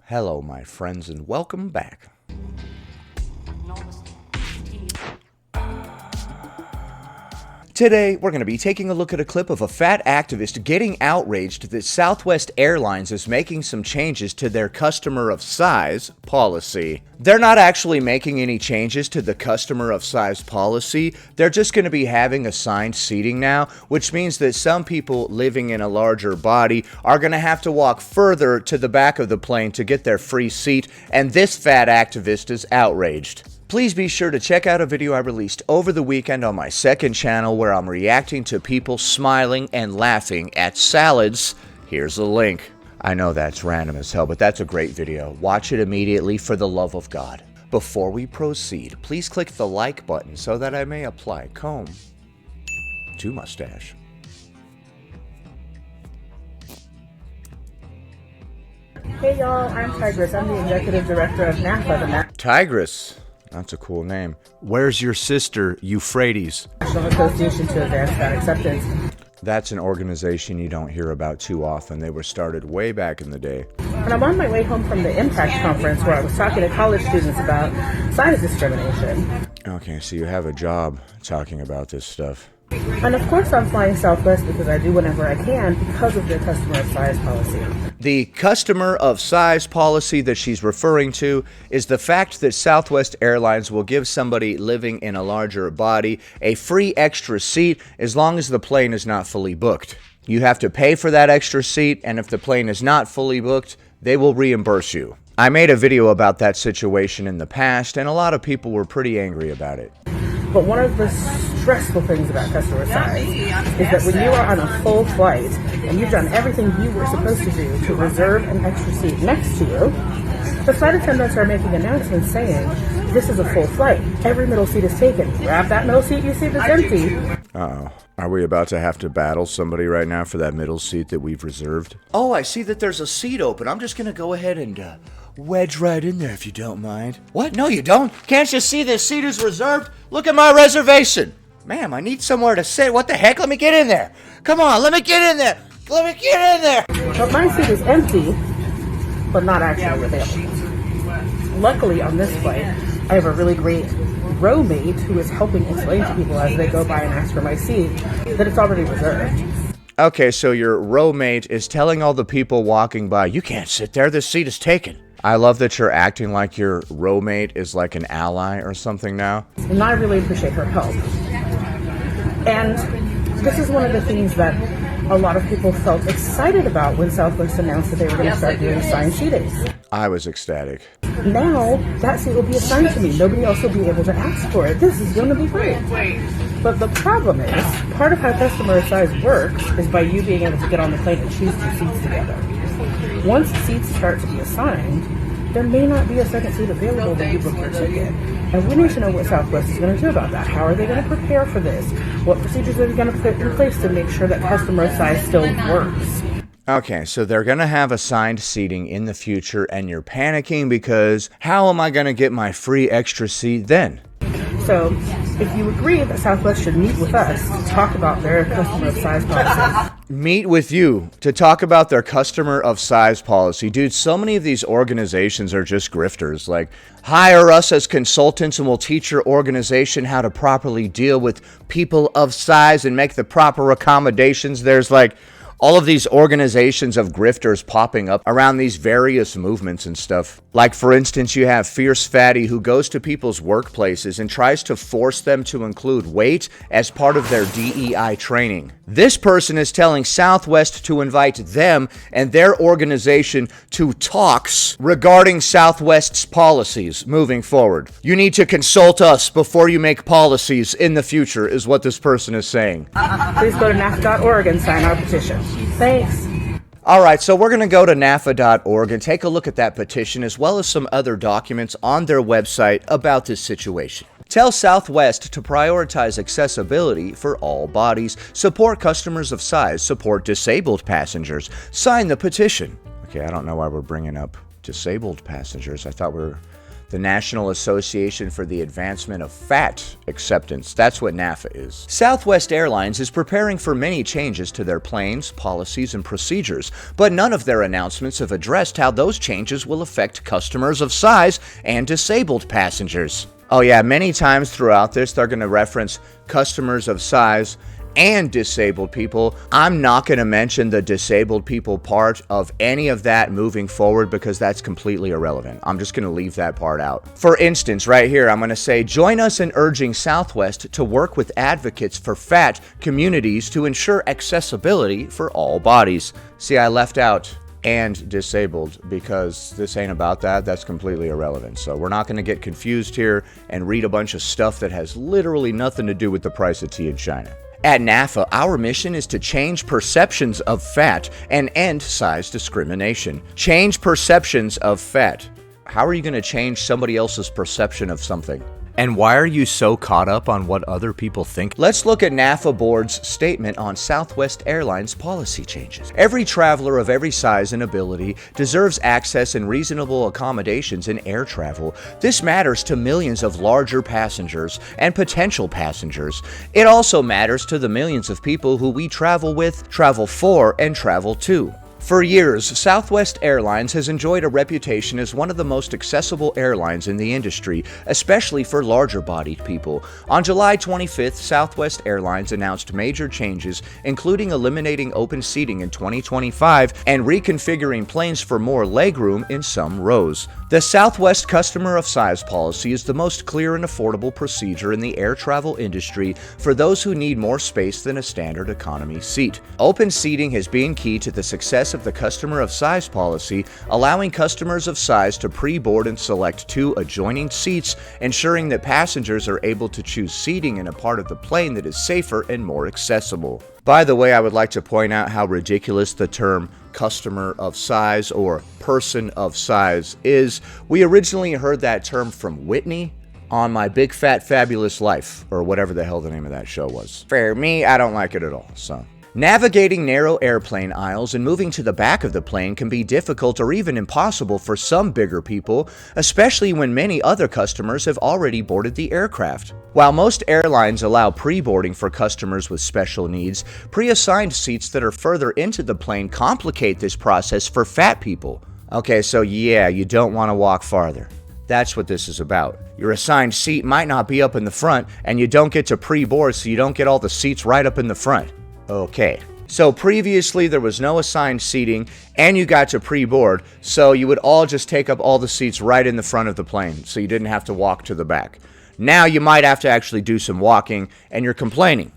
Hello, my friends, and welcome back. Today, we're going to be taking a look at a clip of a fat activist getting outraged that Southwest Airlines is making some changes to their customer of size policy. They're not actually making any changes to the customer of size policy. They're just going to be having assigned seating now, which means that some people living in a larger body are going to have to walk further to the back of the plane to get their free seat, and this fat activist is outraged. Please be sure to check out a video I released over the weekend on my second channel where I'm reacting to people smiling and laughing at salads. Here's a link. I know that's random as hell, but that's a great video. Watch it immediately for the love of God. Before we proceed, please click the like button so that I may apply comb to mustache. Hey y'all, I'm Tigress. I'm the executive director of NAFA, the Tigress. That's a cool name. Where's your sister, Euphrates? National Association to Advance Fat Acceptance. That's an organization you don't hear about too often. They were started way back in the day. And I'm on my way home from the Impact Conference where I was talking to college students about size discrimination. Okay, so you have a job talking about this stuff. And of course I'm flying Southwest because I do whenever I can because of their customer of size policy. The customer of size policy that she's referring to is the fact that Southwest Airlines will give somebody living in a larger body a free extra seat as long as the plane is not fully booked. You have to pay for that extra seat, and if the plane is not fully booked, they will reimburse you. I made a video about that situation in the past, and a lot of people were pretty angry about it. But one of the stressful things about customer size is that when you are on a full flight and you've done everything you were supposed to do to reserve an extra seat next to you, the flight attendants are making announcements saying, this is a full flight. Every middle seat is taken. Grab that middle seat you see that's empty. Uh-oh. Are we about to have to battle somebody right now for that middle seat that we've reserved? Oh, I see that there's a seat open. I'm just going to go ahead and wedge right in there if you don't mind. What? No, you don't? Can't you see this seat is reserved? Look at my reservation. Ma'am, I need somewhere to sit. What the heck? Let me get in there. Come on, let me get in there. Let me get in there. But my seat is empty, but not actually available. Luckily, on this flight, I have a really great row mate who is helping explain to people as they go by and ask for my seat that it's already reserved. Okay, so your row mate is telling all the people walking by, you can't sit there, this seat is taken. I love that you're acting like your row mate is like an ally or something now. And I really appreciate her help. And this is one of the things that a lot of people felt excited about when Southwest announced that they were going to start doing assigned seating. I was ecstatic. Now, that seat will be assigned to me. Nobody else will be able to ask for it. This is going to be great. But the problem is, part of how customer size works is by you being able to get on the plane and choose two seats together. Once seats start to be assigned, there may not be a second seat available when you book your ticket. And we need to know what Southwest is going to do about that. How are they going to prepare for this? What procedures are they going to put in place to make sure that customer size still works? Okay, so they're going to have assigned seating in the future, and you're panicking because how am I going to get my free extra seat then? So, if you agree that Southwest should meet with us to talk about their customer of size policy. Meet with you to talk about their customer of size policy. Dude, so many of these organizations are just grifters. Like, hire us as consultants and we'll teach your organization how to properly deal with people of size and make the proper accommodations. There's like all of these organizations of grifters popping up around these various movements and stuff. Like, for instance, you have Fierce Fatty who goes to people's workplaces and tries to force them to include weight as part of their DEI training. This person is telling Southwest to invite them and their organization to talks regarding Southwest's policies moving forward. You need to consult us before you make policies in the future, is what this person is saying. Please go to NAFA.org and sign our petition. Thanks. All right, so we're going to go to NAFA.org and take a look at that petition as well as some other documents on their website about this situation. Tell Southwest to prioritize accessibility for all bodies, support customers of size, support disabled passengers, sign the petition. Okay, I don't know why we're bringing up disabled passengers. I thought we were the National Association for the Advancement of Fat Acceptance. That's what NAFA is. Southwest Airlines is preparing for many changes to their planes, policies, and procedures, but none of their announcements have addressed how those changes will affect customers of size and disabled passengers. Oh yeah, many times throughout this, they're going to reference customers of size and disabled people. I'm not going to mention the disabled people part of any of that moving forward because that's completely irrelevant. I'm just going to leave that part out. For instance, right here, I'm going to say, join us in urging Southwest to work with advocates for fat communities to ensure accessibility for all bodies. See, I left out and disabled because this ain't about that. That's completely irrelevant. So we're not going to get confused here and read a bunch of stuff that has literally nothing to do with the price of tea in China. At NAFA, our mission is to change perceptions of fat and end size discrimination. Change perceptions of fat. How are you going to change somebody else's perception of something? And why are you so caught up on what other people think? Let's look at NAFA Board's statement on Southwest Airlines policy changes. Every traveler of every size and ability deserves access and reasonable accommodations in air travel. This matters to millions of larger passengers and potential passengers. It also matters to the millions of people who we travel with, travel for, and travel to. For years, Southwest Airlines has enjoyed a reputation as one of the most accessible airlines in the industry, especially for larger-bodied people. On July 25th, Southwest Airlines announced major changes, including eliminating open seating in 2025 and reconfiguring planes for more legroom in some rows. The Southwest Customer of Size policy is the most clear and affordable procedure in the air travel industry for those who need more space than a standard economy seat. Open seating has been key to the success of the Customer of Size policy, allowing customers of size to pre-board and select two adjoining seats, ensuring that passengers are able to choose seating in a part of the plane that is safer and more accessible. By the way, I would like to point out how ridiculous the term customer of size or person of size is. We originally heard that term from Whitney on My Big Fat Fabulous Life, or whatever the hell the name of that show was. For me, I don't like it at all, so. Navigating narrow airplane aisles and moving to the back of the plane can be difficult or even impossible for some bigger people, especially when many other customers have already boarded the aircraft. While most airlines allow pre-boarding for customers with special needs, pre-assigned seats that are further into the plane complicate this process for fat people. Okay, so yeah, you don't want to walk farther. That's what this is about. Your assigned seat might not be up in the front, and you don't get to pre-board, so you don't get all the seats right up in the front. Okay, so previously there was no assigned seating and you got to pre-board, so you would all just take up all the seats right in the front of the plane, so you didn't have to walk to the back. Now you might have to actually do some walking and you're complaining.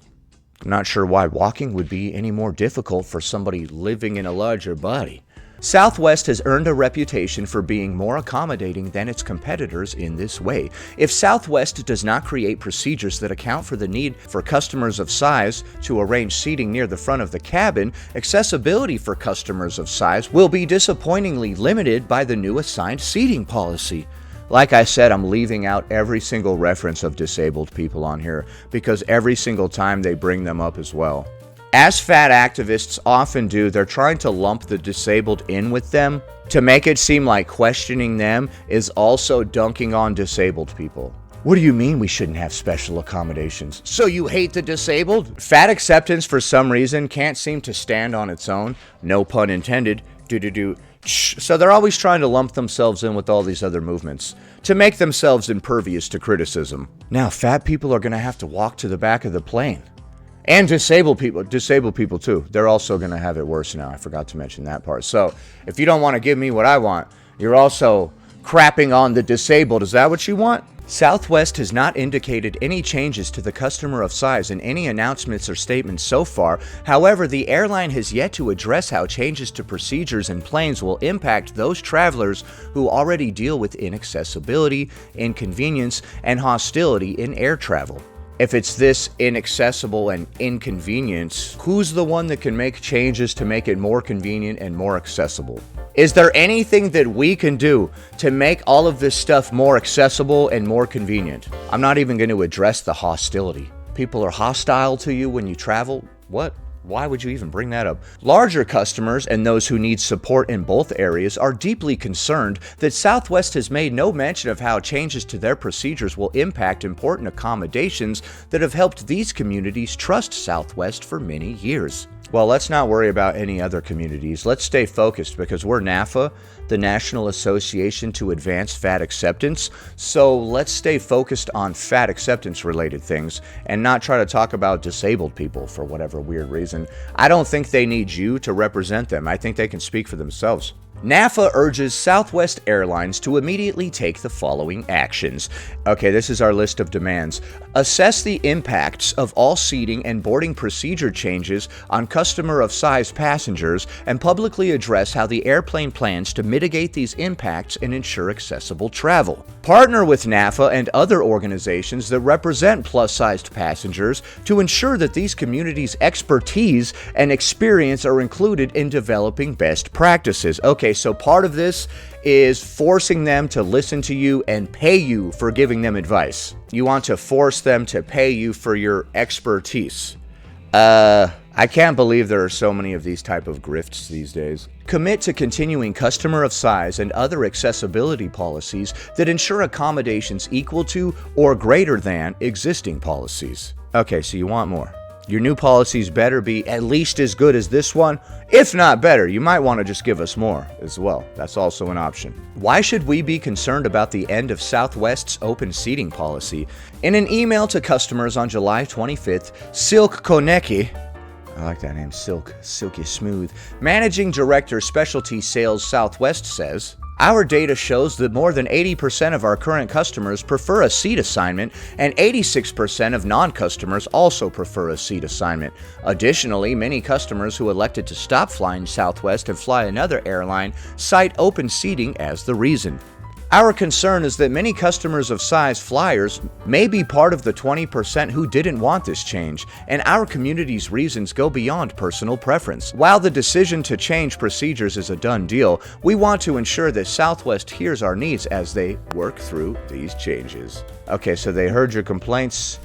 I'm not sure why walking would be any more difficult for somebody living in a larger body. Southwest has earned a reputation for being more accommodating than its competitors in this way. If Southwest does not create procedures that account for the need for customers of size to arrange seating near the front of the cabin, accessibility for customers of size will be disappointingly limited by the new assigned seating policy. Like I said, I'm leaving out every single reference of disabled people on here because every single time they bring them up as well. As fat activists often do, they're trying to lump the disabled in with them to make it seem like questioning them is also dunking on disabled people. What do you mean we shouldn't have special accommodations? So you hate the disabled? Fat acceptance for some reason can't seem to stand on its own. No pun intended. So they're always trying to lump themselves in with all these other movements to make themselves impervious to criticism. Now fat people are going to have to walk to the back of the plane. And disabled people too. They're also going to have it worse now. I forgot to mention that part. So if you don't want to give me what I want, you're also crapping on the disabled. Is that what you want? Southwest has not indicated any changes to the customer of size in any announcements or statements so far. However, the airline has yet to address how changes to procedures and planes will impact those travelers who already deal with inaccessibility, inconvenience, and hostility in air travel. If it's this inaccessible and inconvenience, who's the one that can make changes to make it more convenient and more accessible? Is there anything that we can do to make all of this stuff more accessible and more convenient? I'm not even going to address the hostility. People are hostile to you when you travel? What? Why would you even bring that up? Larger customers and those who need support in both areas are deeply concerned that Southwest has made no mention of how changes to their procedures will impact important accommodations that have helped these communities trust Southwest for many years. Well, let's not worry about any other communities. Let's stay focused because we're NAFA, the National Association to Advance Fat Acceptance. So let's stay focused on fat acceptance related things and not try to talk about disabled people for whatever weird reason. I don't think they need you to represent them. I think they can speak for themselves. NAFA urges Southwest Airlines to immediately take the following actions. Okay, this is our list of demands. Assess the impacts of all seating and boarding procedure changes on customer of size passengers and publicly address how the airplane plans to mitigate these impacts and ensure accessible travel. Partner with NAFA and other organizations that represent plus-sized passengers to ensure that these communities' expertise and experience are included in developing best practices. Okay, so part of this is forcing them to listen to you and pay you for giving them advice. You want to force them to pay you for your expertise. I can't believe there are so many of these type of grifts these days. Commit to continuing customer of size and other accessibility policies that ensure accommodations equal to or greater than existing policies. Okay, so you want more. Your new policies better be at least as good as this one, if not better. You might want to just give us more as well. That's also an option. Why should we be concerned about the end of Southwest's open seating policy? In an email to customers on July 25th, Silk Konecki, I like that name, Silk, silky smooth, Managing Director Specialty Sales Southwest says, our data shows that more than 80% of our current customers prefer a seat assignment, and 86% of non-customers also prefer a seat assignment. Additionally, many customers who elected to stop flying Southwest and fly another airline cite open seating as the reason. Our concern is that many customers of size flyers may be part of the 20% who didn't want this change, and our community's reasons go beyond personal preference. While the decision to change procedures is a done deal, we want to ensure that Southwest hears our needs as they work through these changes. Okay, so they heard your complaints.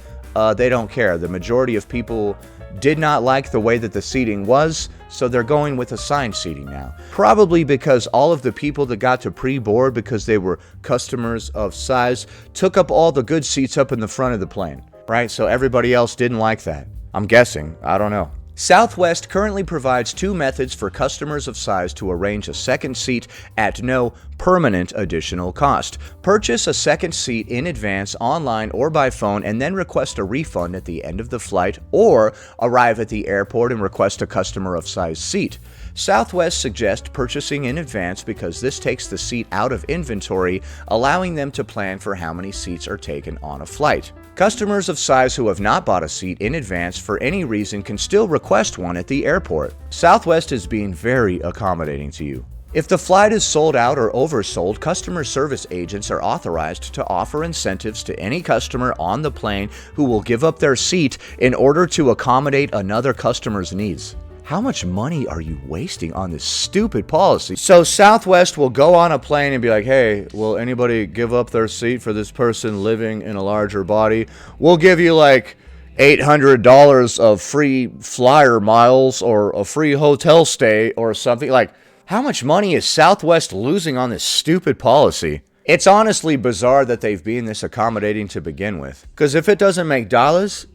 They don't care. The majority of people did not like the way that the seating was, so they're going with assigned seating now. Probably because all of the people that got to pre-board because they were customers of size took up all the good seats up in the front of the plane, right? So everybody else didn't like that. I'm guessing. I don't know. Southwest currently provides two methods for customers of size to arrange a second seat at no permanent additional cost. Purchase a second seat in advance online or by phone and then request a refund at the end of the flight, or arrive at the airport and request a customer of size seat. Southwest suggests purchasing in advance because this takes the seat out of inventory, allowing them to plan for how many seats are taken on a flight. Customers of size who have not bought a seat in advance for any reason can still request one at the airport. Southwest is being very accommodating to you. If the flight is sold out or oversold, customer service agents are authorized to offer incentives to any customer on the plane who will give up their seat in order to accommodate another customer's needs. How much money are you wasting on this stupid policy? So Southwest will go on a plane and be like, hey, will anybody give up their seat for this person living in a larger body? We'll give you like $800 of free flyer miles or a free hotel stay or something. Like, how much money is Southwest losing on this stupid policy? It's honestly bizarre that they've been this accommodating to begin with. Because if it doesn't make dollars,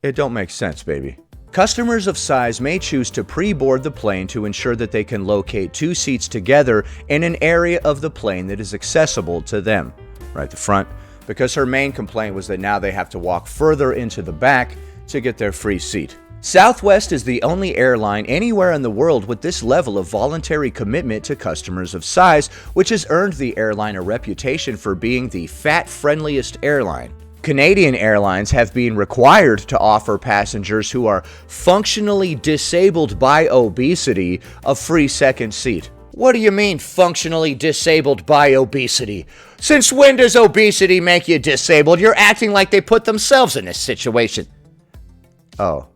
it don't make sense, baby. Customers of size may choose to pre-board the plane to ensure that they can locate two seats together in an area of the plane that is accessible to them. Right, the front. Because her main complaint was that now they have to walk further into the back to get their free seat. Southwest is the only airline anywhere in the world with this level of voluntary commitment to customers of size, which has earned the airline a reputation for being the fat-friendliest airline. Canadian airlines have been required to offer passengers who are functionally disabled by obesity a free second seat. What do you mean, functionally disabled by obesity? Since when does obesity make you disabled? You're acting like they put themselves in this situation. Oh,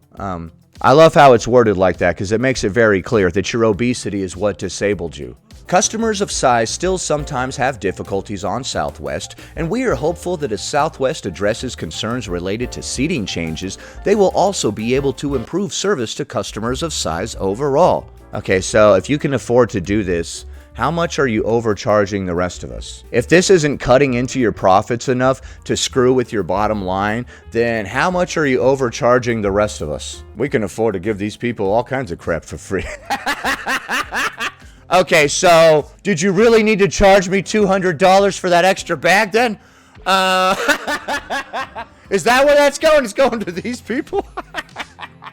I love how it's worded like that because it makes it very clear that your obesity is what disabled you. Customers of size still sometimes have difficulties on Southwest, and we are hopeful that as Southwest addresses concerns related to seating changes, they will also be able to improve service to customers of size overall. Okay, so if you can afford to do this, how much are you overcharging the rest of us? If this isn't cutting into your profits enough to screw with your bottom line, then how much are you overcharging the rest of us? We can afford to give these people all kinds of crap for free. Okay, so did you really need to charge me $200 for that extra bag then? Is that where that's going? It's going to these people?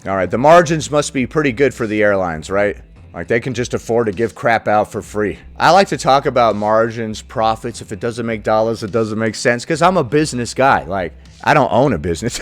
All right, the margins must be pretty good for the airlines, right? Like, they can just afford to give crap out for free. I like to talk about margins, profits. If it doesn't make dollars, it doesn't make sense, because I'm a business guy. Like, I don't own a business.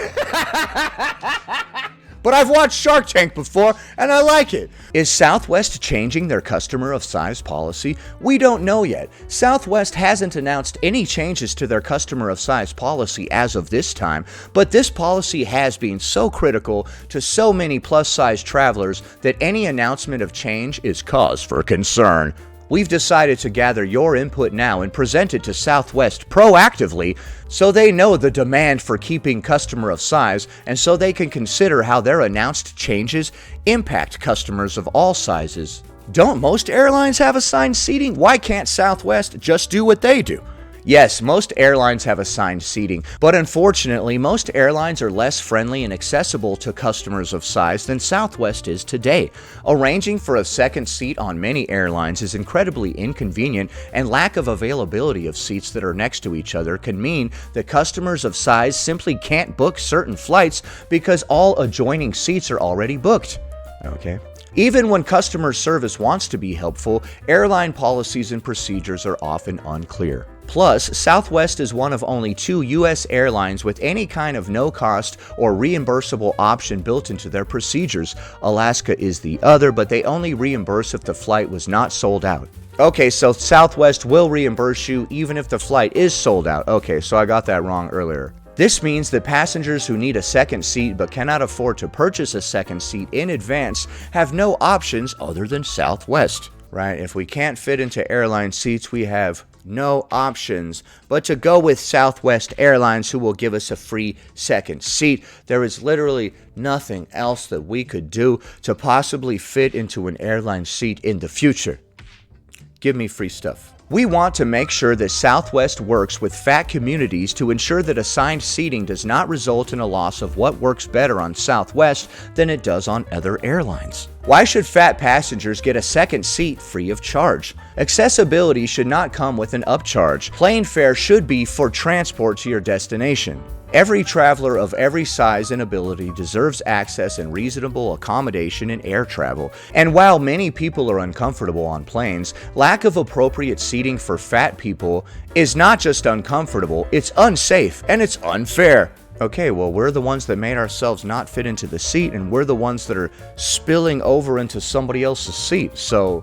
But I've watched Shark Tank before, and I like it. Is Southwest changing their customer of size policy? We don't know yet. Southwest hasn't announced any changes to their customer of size policy as of this time, but this policy has been so critical to so many plus-size travelers that any announcement of change is cause for concern. We've decided to gather your input now and present it to Southwest proactively so they know the demand for keeping customer of size and so they can consider how their announced changes impact customers of all sizes. Don't most airlines have assigned seating? Why can't Southwest just do what they do? Yes, most airlines have assigned seating, but unfortunately, most airlines are less friendly and accessible to customers of size than Southwest is today. Arranging for a second seat on many airlines is incredibly inconvenient, and lack of availability of seats that are next to each other can mean that customers of size simply can't book certain flights because all adjoining seats are already booked. Okay. Even when customer service wants to be helpful, airline policies and procedures are often unclear. Plus, Southwest is one of only 2 U.S. airlines with any kind of no-cost or reimbursable option built into their procedures. Alaska is the other, but they only reimburse if the flight was not sold out. Okay, so Southwest will reimburse you even if the flight is sold out. Okay, so I got that wrong earlier. This means that passengers who need a second seat but cannot afford to purchase a second seat in advance have no options other than Southwest, right? If we can't fit into airline seats, we have no options but to go with Southwest Airlines, who will give us a free second seat. There is literally nothing else that we could do to possibly fit into an airline seat in the future. Give me free stuff. We want to make sure that Southwest works with fat communities to ensure that assigned seating does not result in a loss of what works better on Southwest than it does on other airlines. Why should fat passengers get a second seat free of charge? Accessibility should not come with an upcharge. Plane fare should be for transport to your destination. Every traveler of every size and ability deserves access and reasonable accommodation in air travel. And while many people are uncomfortable on planes, lack of appropriate seating for fat people is not just uncomfortable, it's unsafe and it's unfair. Okay, well, we're the ones that made ourselves not fit into the seat, and we're the ones that are spilling over into somebody else's seat. So,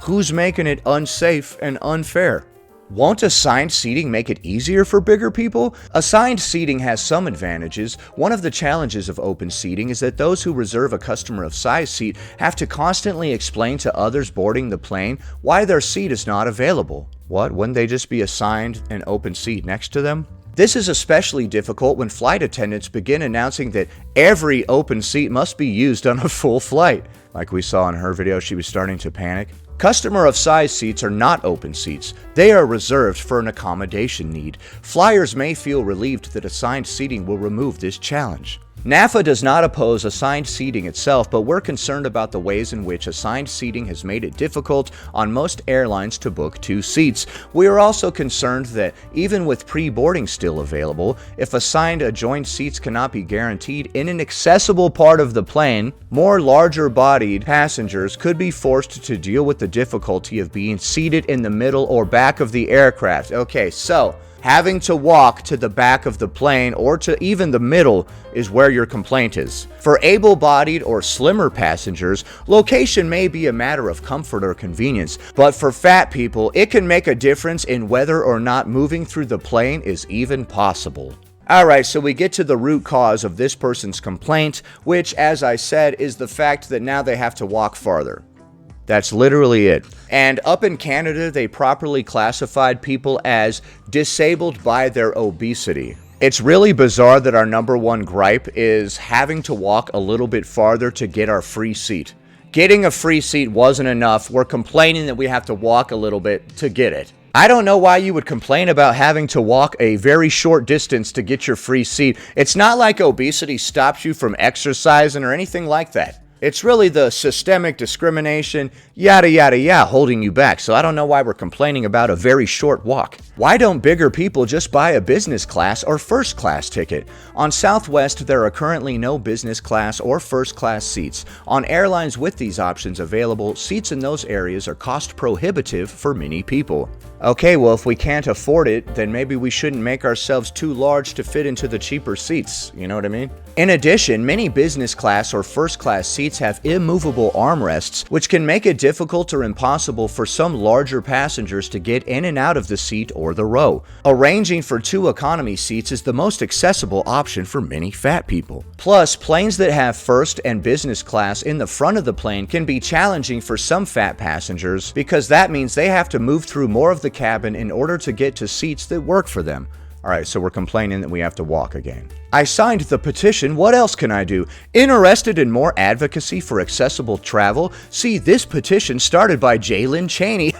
who's making it unsafe and unfair? Won't assigned seating make it easier for bigger people? Assigned seating has some advantages. One of the challenges of open seating is that those who reserve a customer of size seat have to constantly explain to others boarding the plane why their seat is not available. What? Wouldn't they just be assigned an open seat next to them? This is especially difficult when flight attendants begin announcing that every open seat must be used on a full flight. Like we saw in her video, she was starting to panic. Customer of size seats are not open seats. They are reserved for an accommodation need. Flyers may feel relieved that assigned seating will remove this challenge. NAFA does not oppose assigned seating itself, but we're concerned about the ways in which assigned seating has made it difficult on most airlines to book 2 seats. We are also concerned that even with pre-boarding still available, if assigned adjoined seats cannot be guaranteed in an accessible part of the plane, more larger-bodied passengers could be forced to deal with the difficulty of being seated in the middle or back of the aircraft. Okay, so having to walk to the back of the plane or to even the middle is where your complaint is. For able-bodied or slimmer passengers, location may be a matter of comfort or convenience, but for fat people, it can make a difference in whether or not moving through the plane is even possible. Alright, so we get to the root cause of this person's complaint, which, as I said, is the fact that now they have to walk farther. That's literally it. And up in Canada, they properly classified people as disabled by their obesity. It's really bizarre that our number one gripe is having to walk a little bit farther to get our free seat. Getting a free seat wasn't enough. We're complaining that we have to walk a little bit to get it. I don't know why you would complain about having to walk a very short distance to get your free seat. It's not like obesity stops you from exercising or anything like that. It's really the systemic discrimination, yada yada yada, holding you back. So I don't know why we're complaining about a very short walk. Why don't bigger people just buy a business class or first class ticket? On Southwest, there are currently no business class or first class seats. On airlines with these options available, seats in those areas are cost prohibitive for many people. Okay, well, if we can't afford it, then maybe we shouldn't make ourselves too large to fit into the cheaper seats. You know what I mean? In addition, many business class or first class seats have immovable armrests, which can make it difficult or impossible for some larger passengers to get in and out of the seat or the row. Arranging for 2 economy seats is the most accessible option for many fat people. Plus, planes that have first and business class in the front of the plane can be challenging for some fat passengers because that means they have to move through more of the cabin in order to get to seats that work for them. Alright, so we're complaining that we have to walk again. I signed the petition, what else can I do? Interested in more advocacy for accessible travel? See this petition started by Jalen Chaney.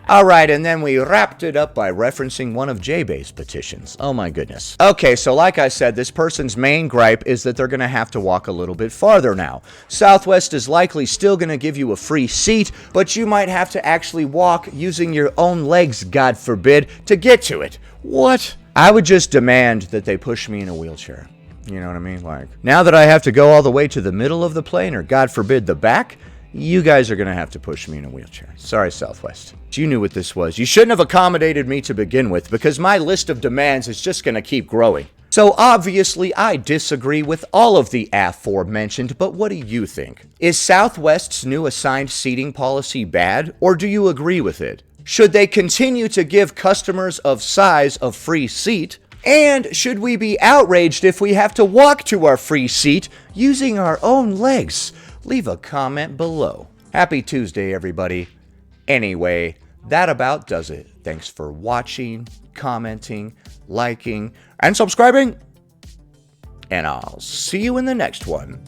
Alright, and then we wrapped it up by referencing one of J-Bay's petitions. Oh my goodness. Okay, so like I said, this person's main gripe is that they're going to have to walk a little bit farther now. Southwest is likely still going to give you a free seat, but you might have to actually walk using your own legs, God forbid, to get to it. What? I would just demand that they push me in a wheelchair. You know what I mean? Like, now that I have to go all the way to the middle of the plane, or God forbid, the back, you guys are going to have to push me in a wheelchair. Sorry, Southwest. You knew what this was. You shouldn't have accommodated me to begin with, because my list of demands is just going to keep growing. So obviously, I disagree with all of the aforementioned, but what do you think? Is Southwest's new assigned seating policy bad, or do you agree with it? Should they continue to give customers of size a free seat? And should we be outraged if we have to walk to our free seat using our own legs? Leave a comment below. Happy Tuesday, everybody. Anyway, that about does it. Thanks for watching, commenting, liking, and subscribing. And I'll see you in the next one.